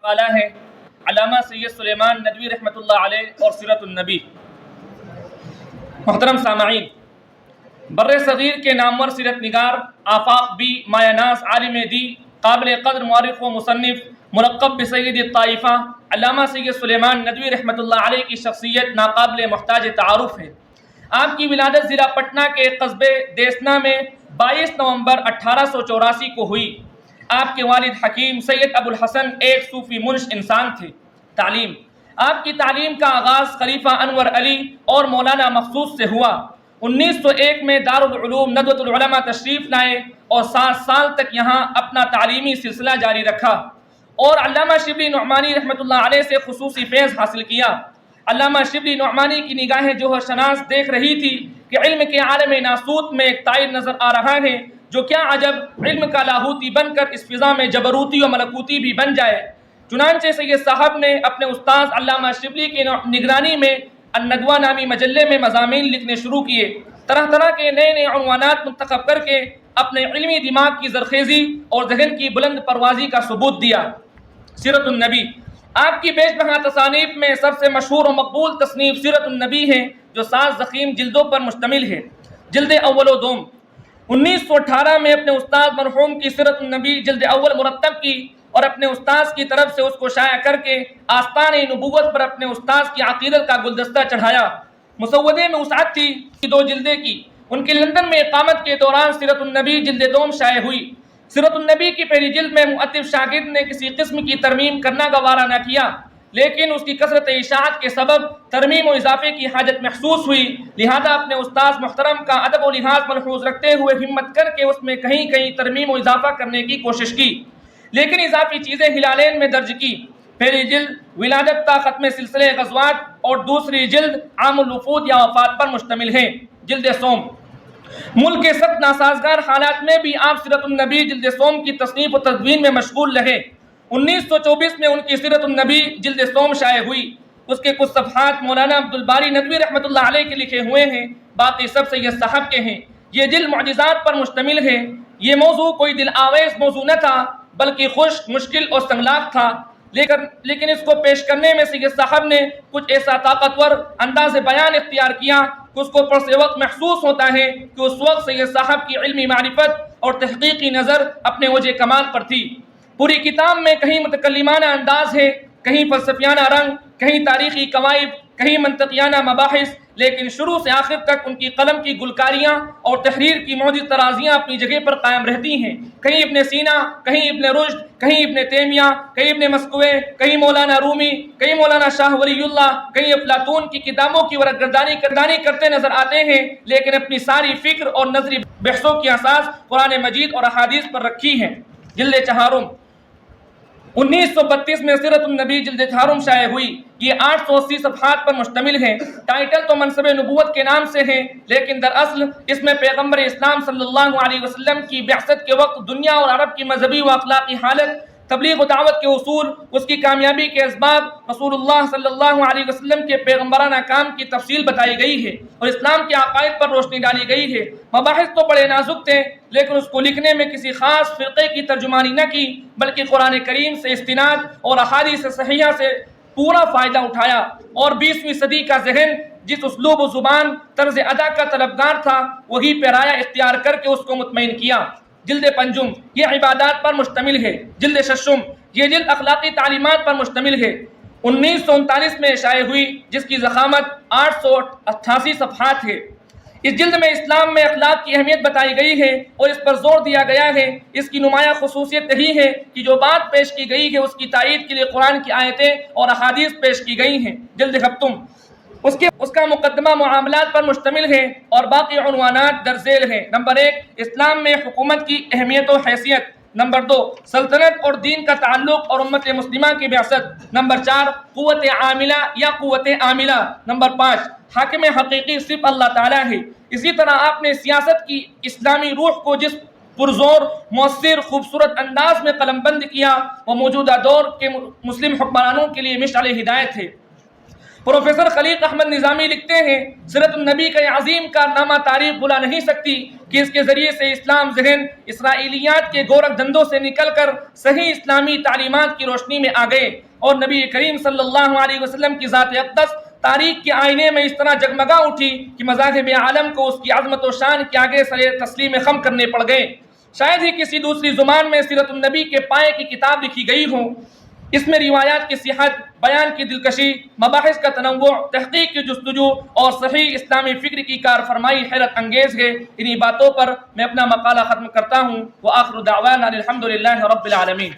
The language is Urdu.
والا ہے علامہ سید سلیمان ندوی رحمۃ اللہ علیہ اور سیرت النبی۔ محترم سامعین، بر صغیر کے نامور سیرت نگار، آفاق بی، مایہ ناز، عالم دی، قابل قدر مورخ و مصنف، ملقب بسید الطائفہ علامہ سید سلیمان ندوی رحمۃ اللہ علیہ کی شخصیت ناقابل محتاج تعارف ہے۔ آپ کی ولادت ضلع پٹنہ کے قصبے دیسنا میں 22 نومبر 1884 کو ہوئی۔ آپ کے والد حکیم سید ابو الحسن ایک صوفی منش انسان تھے۔ تعلیم، آپ کی تعلیم کا آغاز خلیفہ انور علی اور مولانا مخصوص سے ہوا۔ 1901 میں دارالعلوم ندوۃ العلماء تشریف لائے اور 7 سال تک یہاں اپنا تعلیمی سلسلہ جاری رکھا اور علامہ شبلی نعمانی رحمۃ اللہ علیہ سے خصوصی فیض حاصل کیا۔ علامہ شبلی نعمانی کی نگاہیں جوہر شناس دیکھ رہی تھی کہ علم کے عالم ناسوت میں ایک تائر نظر آ رہا ہے، جو کیا عجب علم کا لاہوتی بن کر اس فضا میں جبروتی و ملکوتی بھی بن جائے۔ چنانچہ سید صاحب نے اپنے استاذ علامہ شبلی کی نگرانی میں الندوہ نامی مجلے میں مضامین لکھنے شروع کیے۔ طرح طرح کے نئے نئے عنوانات منتخب کر کے اپنے علمی دماغ کی زرخیزی اور ذہن کی بلند پروازی کا ثبوت دیا۔ سیرت النبی، آپ کی بیش بہا تصانیف میں سب سے مشہور و مقبول تصنیف سیرت النبی ہے، جو 7 ضخیم جلدوں پر مشتمل ہے۔ جلد اول و دوم 1918 میں اپنے استاد مرحوم کی سیرت النبی جلد اول مرتب کی اور اپنے استاذ کی طرف سے اس کو شائع کر کے آستان نبوت پر اپنے استاذ کی عقیدت کا گلدستہ چڑھایا۔ مسودے میں وسعت تھی 2 جلدیں کی۔ ان کی لندن میں اقامت کے دوران سیرت النبی جلد دوم شائع ہوئی۔ سیرت النبی کی پہلی جلد میں مؤدب شاگرد نے کسی قسم کی ترمیم کرنا گوارا نہ کیا، لیکن اس کی کثرت اشاعت کے سبب ترمیم و اضافے کی حاجت محسوس ہوئی، لہذا اپنے استاذ محترم کا ادب و لحاظ ملحوظ رکھتے ہوئے ہمت کر کے اس میں کہیں کہیں ترمیم و اضافہ کرنے کی کوشش کی، لیکن اضافی چیزیں ہلالین میں درج کی۔ پہلی جلد ولادت تا ختم سلسلے غزوات اور دوسری جلد عام الوفود یا وفات پر مشتمل ہے۔ جلد سوم، ملک کے سخت ناسازگار حالات میں بھی آپ سیرت النبی جلد سوم کی تصنیف و تدوین میں مشغول رہے۔ 1924 میں ان کی سیرت النبی جلد سوم شائع ہوئی۔ اس کے کچھ صفحات مولانا عبدالباری ندوی رحمۃ اللہ علیہ کے لکھے ہوئے ہیں، باقی سب سید صاحب کے ہیں۔ یہ جلد معجزات پر مشتمل ہے۔ یہ موضوع کوئی دل آویز موضوع نہ تھا، بلکہ خشک، مشکل اور سنگلاخ تھا، لیکن اس کو پیش کرنے میں سید صاحب نے کچھ ایسا طاقتور انداز بیان اختیار کیا کہ اس کو پڑھتے وقت محسوس ہوتا ہے کہ اس وقت سید صاحب کی علمی معرفت اور تحقیقی نظر اپنے وجہ کمال پر تھی۔ پوری کتاب میں کہیں متکلمانہ انداز ہے، کہیں فلسفیانہ رنگ، کہیں تاریخی قواعد، کہیں منطقیانہ مباحث، لیکن شروع سے آخر تک ان کی قلم کی گلکاریاں اور تحریر کی معجز ترازیاں اپنی جگہ پر قائم رہتی ہیں۔ کہیں ابن سینا، کہیں ابن رشد، کہیں ابن تیمیہ، کہیں ابن مسکوے، کہیں مولانا رومی، کہیں مولانا شاہ ولی اللہ، کہیں افلاطون کی کتابوں کی ورقگردانی کرتے نظر آتے ہیں، لیکن اپنی ساری فکر اور نظری بحثوں کی اساس قرآن مجید اور احادیث پر رکھی ہے۔ جلد چہارم 1932 میں سیرت النبی جلد چہارم شائع ہوئی۔ یہ 880 صفحات پر مشتمل ہے۔ ٹائٹل تو منصب نبوت کے نام سے ہے، لیکن دراصل اس میں پیغمبر اسلام صلی اللہ علیہ وسلم کی بعثت کے وقت دنیا اور عرب کی مذہبی و اخلاقی حالت، تبلیغ و دعوت کے اصول، اس کی کامیابی کے اسباب، رسول اللہ صلی اللہ علیہ وسلم کے پیغمبرانہ کام کی تفصیل بتائی گئی ہے اور اسلام کے عقائد پر روشنی ڈالی گئی ہے۔ مباحث تو بڑے نازک تھے، لیکن اس کو لکھنے میں کسی خاص فرقے کی ترجمانی نہ کی، بلکہ قرآن کریم سے استناد اور احادیث صحیحہ سے پورا فائدہ اٹھایا اور 20ویں صدی کا ذہن جس اسلوب و زبان طرز ادا کا طلبگار تھا، وہی پیرایا اختیار کر کے اس کو مطمئن کیا۔ جلد پنجم، یہ عبادات پر مشتمل ہے۔ جلد ششم، یہ جلد اخلاقی تعلیمات پر مشتمل ہے۔ 1939 میں شائع ہوئی، جس کی ضخامت 888 صفحات ہے۔ اس جلد میں اسلام میں اخلاق کی اہمیت بتائی گئی ہے اور اس پر زور دیا گیا ہے۔ اس کی نمایاں خصوصیت یہی ہے کہ جو بات پیش کی گئی ہے اس کی تائید کے لیے قرآن کی آیتیں اور احادیث پیش کی گئی ہیں۔ جلد ہفتم، اس کا مقدمہ معاملات پر مشتمل ہے اور باقی عنوانات درج ذیل ہیں۔ نمبر 1، اسلام میں حکومت کی اہمیت و حیثیت۔ نمبر 2، سلطنت اور دین کا تعلق اور امت مسلمہ کی بعثت۔ نمبر 4، قوت عاملہ یا قوت عاملہ۔ نمبر 5، حاکم حقیقی صرف اللہ تعالیٰ ہے۔ اسی طرح آپ نے سیاست کی اسلامی روح کو جس پرزور، مؤثر، خوبصورت انداز میں قلم بند کیا، وہ موجودہ دور کے مسلم حکمرانوں کے لیے مشعل ہدایت ہے۔ پروفیسر خلیق احمد نظامی لکھتے ہیں سیرت النبی کا یہ عظیم کارنامہ تاریخ بھلا نہیں سکتی کہ اس کے ذریعے سے اسلام ذہن اسرائیلیات کے گورکھ دھندوں سے نکل کر صحیح اسلامی تعلیمات کی روشنی میں آ گئے، اور نبی کریم صلی اللہ علیہ وسلم کی ذات اقدس تاریخ کے آئینے میں اس طرح جگمگا اٹھی کہ مذاہب عالم کو اس کی عظمت و شان کے آگے سر تسلیم خم کرنے پڑ گئے۔ شاید ہی کسی دوسری زبان میں سیرت النبی کے پائے کی کتاب لکھی گئی ہو۔ اس میں روایات کی صحت، بیان کی دلکشی، مباحث کا تنوع، تحقیق کی جستجو اور صحیح اسلامی فکر کی کار فرمائی حیرت انگیز ہے۔ انہی باتوں پر میں اپنا مقالہ ختم کرتا ہوں۔ وآخر دعوانا الحمد للہ رب العالمین۔